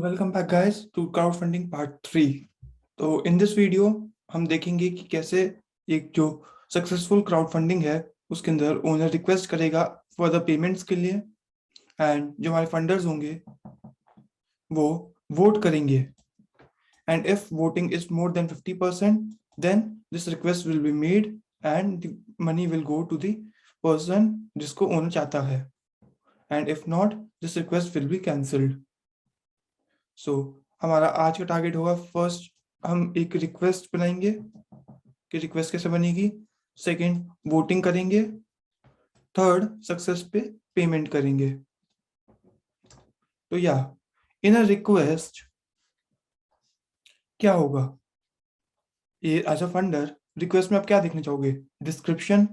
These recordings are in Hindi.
Welcome back guys to crowd funding part 3। तो इन दिस वीडियो हम देखेंगे कि कैसे एक जो सक्सेसफुल क्राउड फंडिंग है उसके अंदर ओनर रिक्वेस्ट करेगा फॉर द पेमेंट्स के लिए, एंड जो हमारे फंडर्स होंगे वो वोट करेंगे, and if voting is more than 50% then this request will be made and the money will go to the person जिसको ओनर चाहता है, and if not this request will be cancelled. So हमारा आज का टारगेट होगा, फर्स्ट हम एक रिक्वेस्ट बनाएंगे कि रिक्वेस्ट कैसे बनेगी, सेकंड वोटिंग करेंगे, थर्ड सक्सेस पे पेमेंट करेंगे। तो या इन अ रिक्वेस्ट क्या होगा, ये एज अ फंडर रिक्वेस्ट में आप क्या देखना चाहोगे? डिस्क्रिप्शन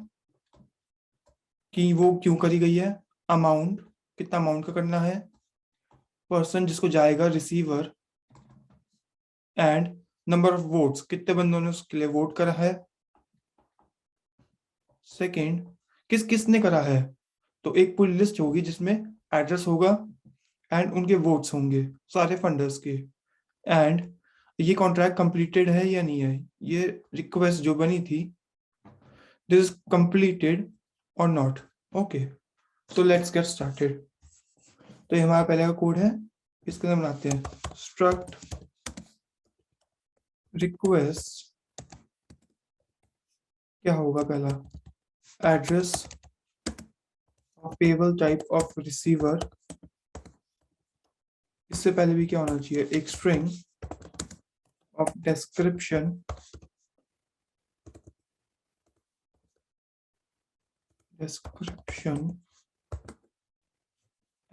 कि वो क्यों करी गई है, अमाउंट कितना अमाउंट का करना है, पर्सन जिसको जाएगा receiver, and number of votes कितने बंदों ने उसके लिए वोट करा है, सेकंड किसने करा है। तो एक पूरी लिस्ट होगी जिसमें एड्रेस होगा एंड उनके वोट्स होंगे सारे फंडर्स के, एंड ये कॉन्ट्रैक्ट कंप्लीटेड है या नहीं है, ये रिक्वेस्ट जो बनी थी दिस इज कंप्लीटेड और नॉट। ओके, तो लेट्स गेट स्टार्टेड। तो ये हमारा पहले का कोड है, इसके अंदर बनाते हैं स्ट्रक्ट रिक्वेस्ट। क्या होगा पहला, address of payable type of receiver. इससे पहले भी क्या होना चाहिए, एक स्ट्रिंग ऑफ description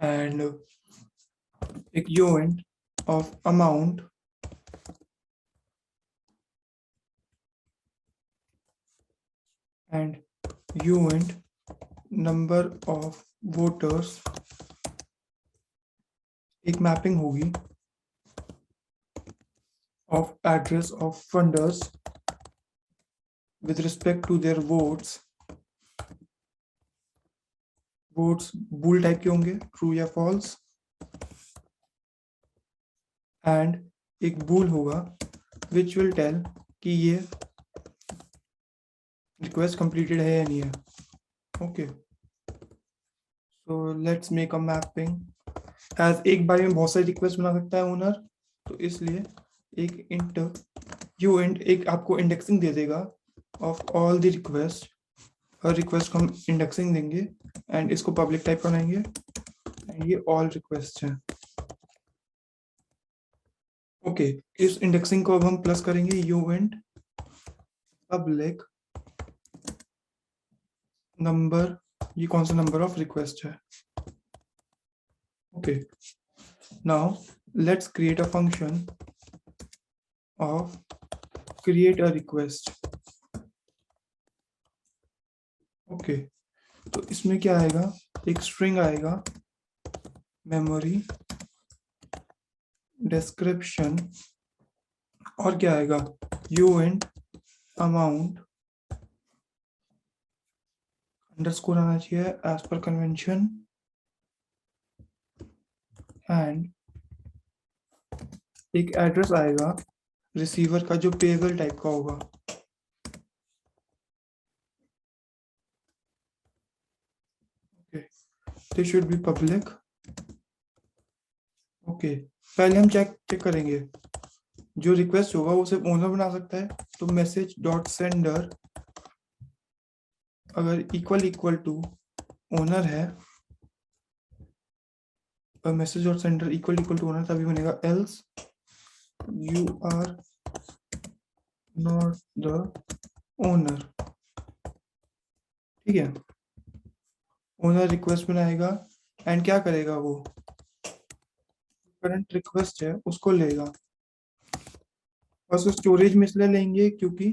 and एक uint of amount and uint number of voters. एक मैपिंग होगी of address of funders with respect to their votes bool type के होंगे, ट्रू या फॉल्स, एंड एक बूल होगा विच विल टेल कि ये रिक्वेस्ट कंप्लीटेड है या नहीं है। Okay, so let's make a mapping. As एक बार में बहुत सारी रिक्वेस्ट बना सकता है ओनर, तो इसलिए एक इंट यूएंट एक आपको इंडेक्सिंग दे देगा of all the request. Her request को हम इंडेक्सिंग देंगे एंड इसको पब्लिक टाइप बनाएंगे, एंड ये ऑल रिक्वेस्ट है। ओके, इस इंडेक्सिंग को अब हम प्लस करेंगे यूएंट पब्लिक नंबर, ये कौन सा नंबर ऑफ रिक्वेस्ट है। Okay, now let's create a function of create a request. Okay, तो इसमें क्या आएगा, एक स्ट्रिंग आएगा मेमोरी डिस्क्रिप्शन, और क्या आएगा यूएंट अमाउंट अंडरस्कोर आना चाहिए एज पर कन्वेंशन, एंड एक एड्रेस आएगा रिसीवर का जो पेबल टाइप का होगा। Okay, this should B public. Okay, पहले हम चेक करेंगे जो रिक्वेस्ट होगा वो सिर्फ ओनर बना सकता है, तो मैसेज डॉट सेंडर अगर इक्वल टू ओनर है, और message dot sender equal to owner तभी बनेगा, else you are not the owner. ठीक है, ओनर रिक्वेस्ट बनाएगा एंड क्या करेगा, वो करंट रिक्वेस्ट है उसको लेगा, बस स्टोरेज में इसलिए लेंगे क्योंकि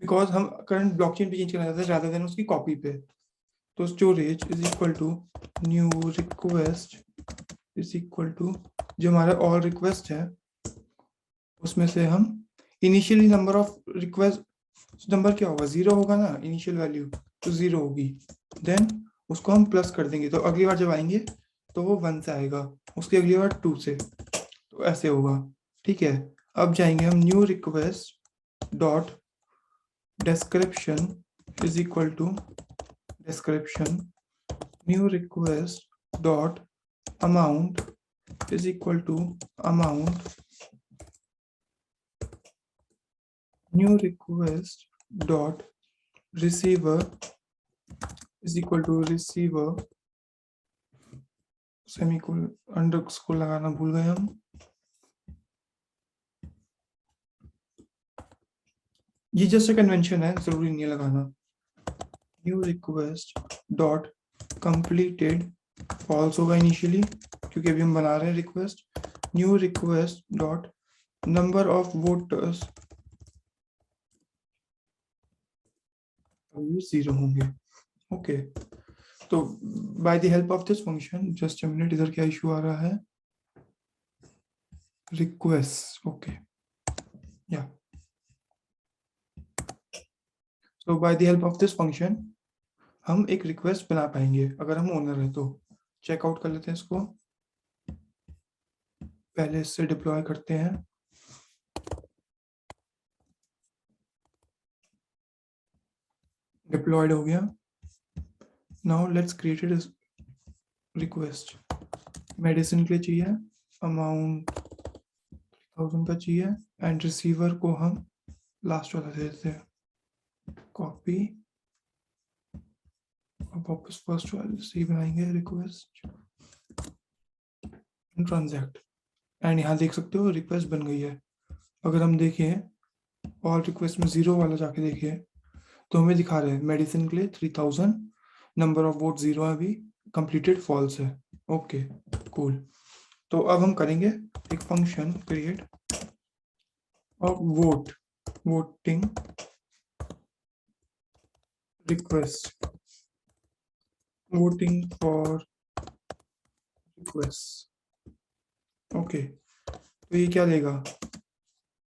बिकॉज हम करंट ब्लॉकचेन पे चेंज करना चाहते हैं rather देन उसकी कॉपी पे। तो storage is equal to new request is equal to जो हमारा ऑल रिक्वेस्ट है उसमें से हम initially number of request, number क्या होगा, 0 होगा ना, इनिशियल वैल्यू तो 0 होगी, देन उसको हम प्लस कर देंगे। तो अगली बार जब आएंगे तो वो 1 से आएगा, उसकी अगली बार 2 से, तो ऐसे होगा। ठीक है, अब जाएंगे हम new request dot description is equal to description new request dot amount is equal to amount new request dot receiver is equal to receiver semicolon underscore लगाना भूल गए हम, ये जस्ट कन्वेंशन है, जरूरी नहीं है लगाना। New request dot completed false होगा इनिशियली, क्योंकि अभी हम बना रहे हैं request. New request dot number of voters 0 होंगे। ओके, तो by the help of this function, just a minute, इधर क्या इशू आ रहा है, request, okay yeah, so by the help of this function हम एक रिक्वेस्ट बना पाएंगे अगर हम ओनर है तो। चेकआउट कर लेते हैं इसको, पहले इससे डिप्लॉय करते हैं। डिप्लॉयड हो गया। Now let's create it request. Medicine के लिए चाहिए, अमाउंट 1000 का चाहिए, एंड रिसीवर को हम लास्ट वाला दे देते हैं, कॉपी, अब वापस फर्स्ट वाले से ही बनाएंगे रिक्वेस्ट ट्रांजैक्ट, एंड यहाँ देख सकते हो रिक्वेस्ट बन गई है। अगर हम देखें ऑल रिक्वेस्ट में 0 वाला जाके देखें तो हमें दिखा रहे हैं मेडिसिन के लिए 3000, नंबर ऑफ वोट 0 है, अभी कंप्लीटेड फॉल्स है। ओके कूल, तो अब हम करेंगे एक function create of voting request, voting for request. Okay, तो ये क्या लेगा,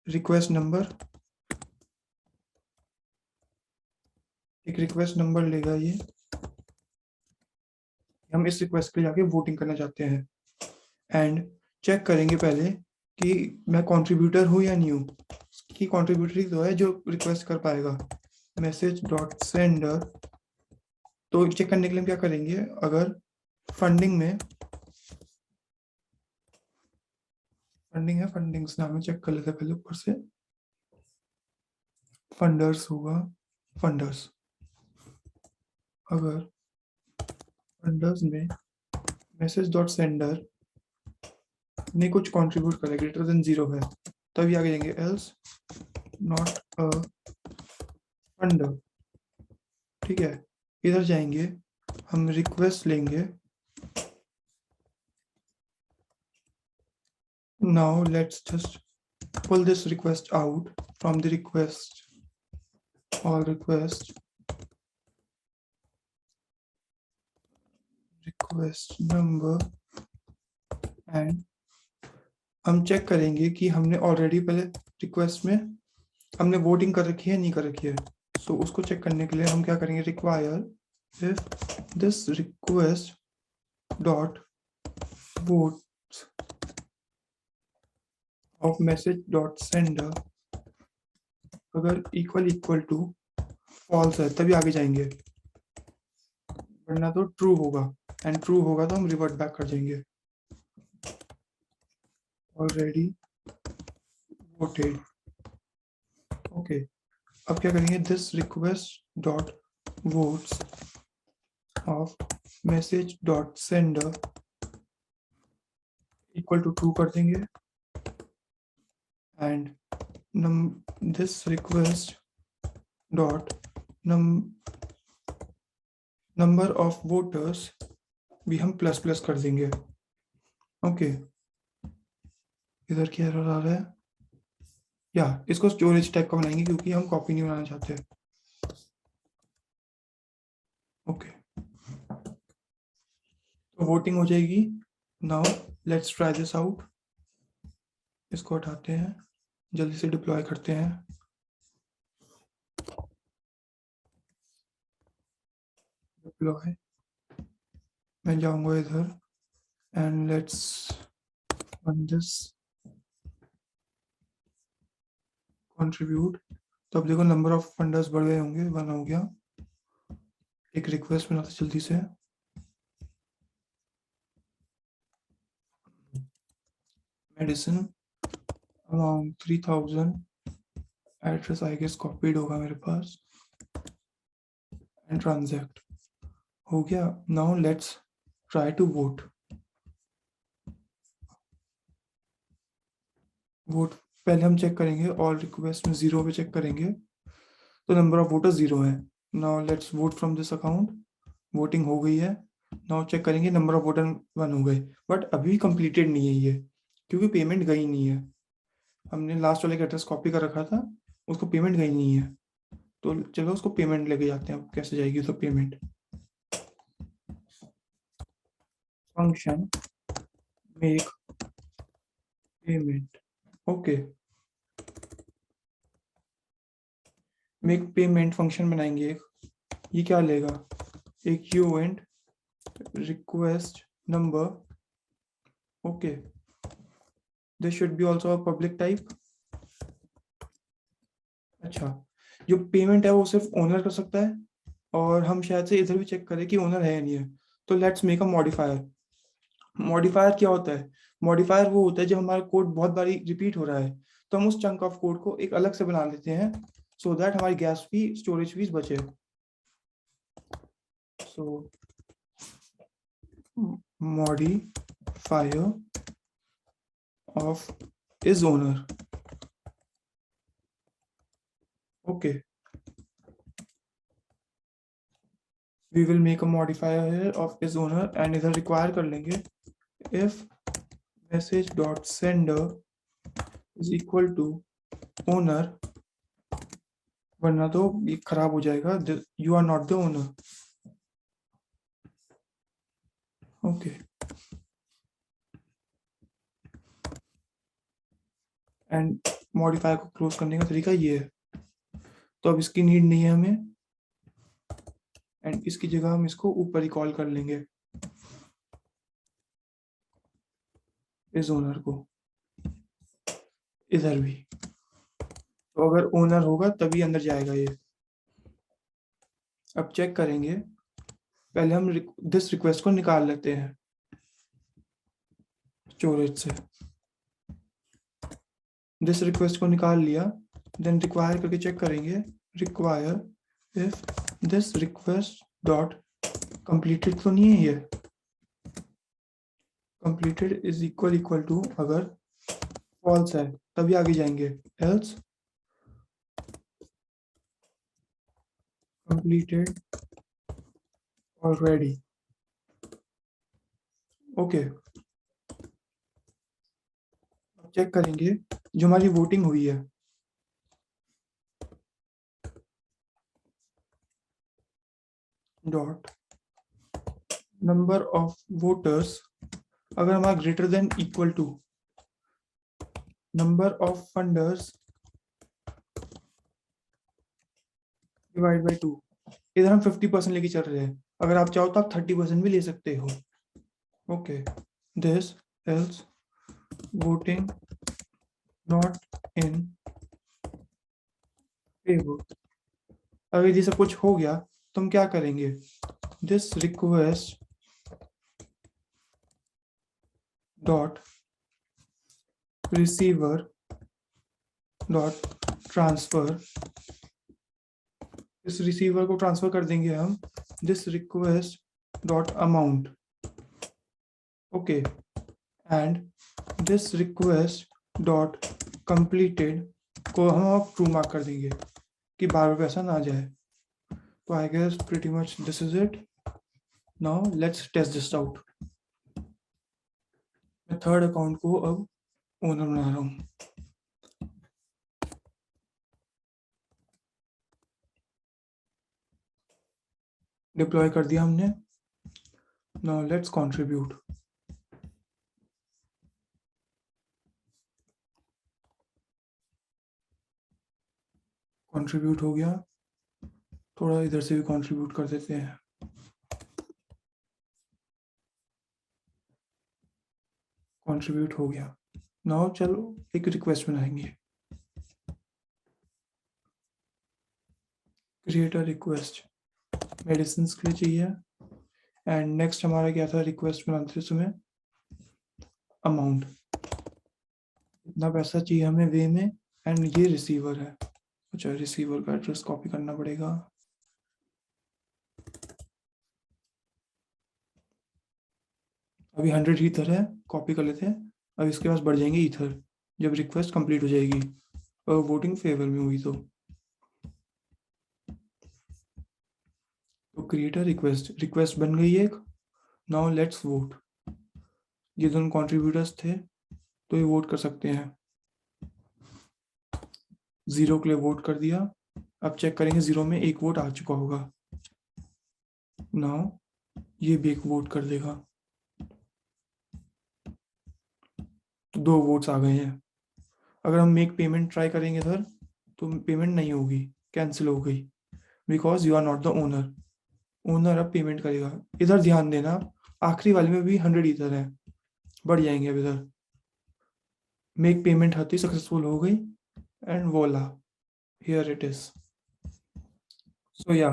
रिक्वेस्ट नंबर, एक रिक्वेस्ट नंबर लेगा ये, हम इस रिक्वेस्ट पे जाके वोटिंग करना चाहते हैं, एंड चेक करेंगे पहले कि मैं कंट्रीब्यूटर हूँ या नहीं हूँ, कि कंट्रीब्यूटर ही तो है जो रिक्वेस्ट कर पाएगा। मैसेज डॉट सेंडर, तो चेक करने के लिए हम क्या करेंगे, अगर फंडिंग में, फंडिंग है, फंडिंग्स नाम है, चेक कर लेते हैं पहले ऊपर से, फंडर्स होगा, फंडर्स, अगर फंडर्स में मैसेज डॉट सेंडर ने कुछ कंट्रीब्यूट करा ग्रेटर देन 0 है, तभी आगे जाएंगे, एल्स नॉट अ फंडर। ठीक है, इधर जाएंगे, हम रिक्वेस्ट लेंगे। Now let's just pull this request out from the request, all request number, and हम चेक करेंगे कि हमने ऑलरेडी पहले रिक्वेस्ट में हमने वोटिंग कर रखी है नहीं कर रखी है। सो उसको चेक करने के लिए हम क्या करेंगे, require if this request dot votes of message dot sender अगर इक्वल टू फॉल्स है तभी आगे जाएंगे, वरना तो ट्रू होगा, एंड ट्रू होगा तो हम रिवर्ट बैक कर देंगे, ऑलरेडी वोटेड। ओके, अब क्या करेंगे, this request dot votes of message dot sender equal to true कर देंगे, and this request dot number of voters भी हम प्लस प्लस कर देंगे। ओके, इधर क्या एरर आ रहा है, या इसको स्टोरेज टाइप का बनाएंगे क्योंकि हम कॉपी नहीं बनाना चाहते। ओके, तो वोटिंग हो जाएगी। Now let's try this out, इसको हटाते हैं, जल्दी से डिप्लॉय करते हैं। डिप्लॉय, मैं जाऊंगा इधर and let's run this contribute। तो अब देखो नंबर ऑफ फंडर्स बढ़ गए होंगे, 1 हो गया। एक रिक्वेस्ट बनाते जल्दी से। Medicine around 3000, address I guess copied होगा मेरे पास, एंड ट्रांजैक्ट हो गया। Now let's try to vote. Vote पहले हम चेक करेंगे, ऑल रिक्वेस्ट में 0 पे चेक करेंगे, तो नंबर ऑफ वोटर्स 0 है। Now let's vote from this account. Voting हो गई है। नाउ चेक करेंगे, नंबर ऑफ वोटर 1 हो गए, बट अभी कंप्लीटेड नहीं है ये, क्योंकि पेमेंट गई नहीं है। हमने लास्ट वाले का एड्रेस कॉपी कर रखा था, उसको पेमेंट गई नहीं है। तो चलो उसको पेमेंट लेके जाते हैं। अब कैसे जाएगी तो payment, function make payment. Okay, make payment function बनाएंगे एक। ये क्या लेगा, एक uint request number. Okay, this should be also a public type. अच्छा, जो पेमेंट है वो सिर्फ ओनर कर सकता है, और हम शायद से इधर भी चेक करें कि ओनर है या नहीं है। तो let's make a modifier. Modifier क्या होता है, मॉडिफायर वो होता है जब हमारा कोड बहुत बारी रिपीट हो रहा है, तो हम उस चंक ऑफ कोड को एक अलग से बना लेते हैं, सो दैट हमारी गैस फी, स्टोरेज फीस बचे। So modifier of is owner. Okay, we will make a modifier here of is owner, and इधर require कर लेंगे if message dot sender is equal to owner, वरना तो ये खराब हो जाएगा, you are not the owner। Okay, and modifier को क्लोज करने का तरीका ये है। तो अब इसकी नीड नहीं है हमें, एंड इसकी जगह हम इसको ऊपर ही कॉल कर लेंगे, इस ओनर को इधर भी। तो अगर ओनर होगा तभी अंदर जाएगा ये। अब चेक करेंगे, पहले हम दिस रिक्वेस्ट को निकाल लेते हैं स्टोरेज से। दिस रिक्वेस्ट को निकाल लिया, देन रिक्वायर करके चेक करेंगे, require if this request dot completed तो नहीं है ये, कंप्लीटेड इज इक्वल टू, अगर फॉल्स है तभी आगे जाएंगे, else completed already. Okay, check करेंगे जो हमारी वोटिंग हुई है, डॉट नंबर ऑफ वोटर्स, अगर हमारा greater than equal to number of funders divide by 2। इधर हम 50% लेके चल रहे हैं, अगर आप चाहो तो आप 30% भी ले सकते हो। Okay, this else voting not in favour. अगर ये सब कुछ हो गया तो हम क्या करेंगे, this request dot receiver dot transfer, इस रिसीवर को ट्रांसफर कर देंगे हम this request dot amount. Okay, and this request dot completed को हम अब ट्रू मार्क कर देंगे कि बार बार पैसा ना जाए। तो I guess pretty much this is it. Now let's test this out. मैं थर्ड अकाउंट को अब ओनर बना रहा हूँ। डिप्लॉय कर दिया हमने। Now let's contribute. कंट्रीब्यूट हो गया, थोड़ा इधर से भी कंट्रीब्यूट कर देते हैं। कंट्रीब्यूट हो गया। नाउ चलो एक रिक्वेस्ट बनाएंगे, क्रिएट अ रिक्वेस्ट, मेडिसिन के लिए चाहिए। एंड नेक्स्ट हमारा क्या था, रिक्वेस्ट बनाते थे उसमें अमाउंट, इतना पैसा चाहिए हमें वे में। एंड ये रिसीवर है, अच्छा रिसीवर का एड्रेस कॉपी करना पड़ेगा। अभी 100 ईथर है, कॉपी कर लेते हैं। अब इसके पास बढ़ जाएंगे ईथर जब रिक्वेस्ट कंप्लीट हो जाएगी और वोटिंग फेवर में हुई तो क्रिएट अ रिक्वेस्ट बन गई एक। Now let's vote. ये दोनों कंट्रीब्यूटर्स थे तो ये वोट कर सकते हैं। 0 के लिए वोट कर दिया। अब चेक करेंगे 0 में 1 वोट आ चुका होगा। नाउ ये भी 1 वोट कर देगा, तो 2 वोट्स आ गए हैं। अगर हम मेक पेमेंट ट्राई करेंगे इधर तो पेमेंट नहीं होगी, कैंसिल हो गई, because you are not the owner. Owner अब पेमेंट करेगा। इधर ध्यान देना, आखिरी वाले में भी 100 ईथर है, बढ़ जाएंगे अब इधर। मेक पेमेंट आती सक्सेसफुल हो गई एंड वोला, हियर इट इज। सो या,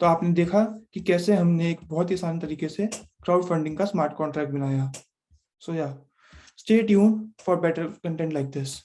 तो आपने देखा कि कैसे हमने एक बहुत ही आसान तरीके से क्राउड फंडिंग का स्मार्ट कॉन्ट्रैक्ट बनाया। सो या, stay tuned for better content like this.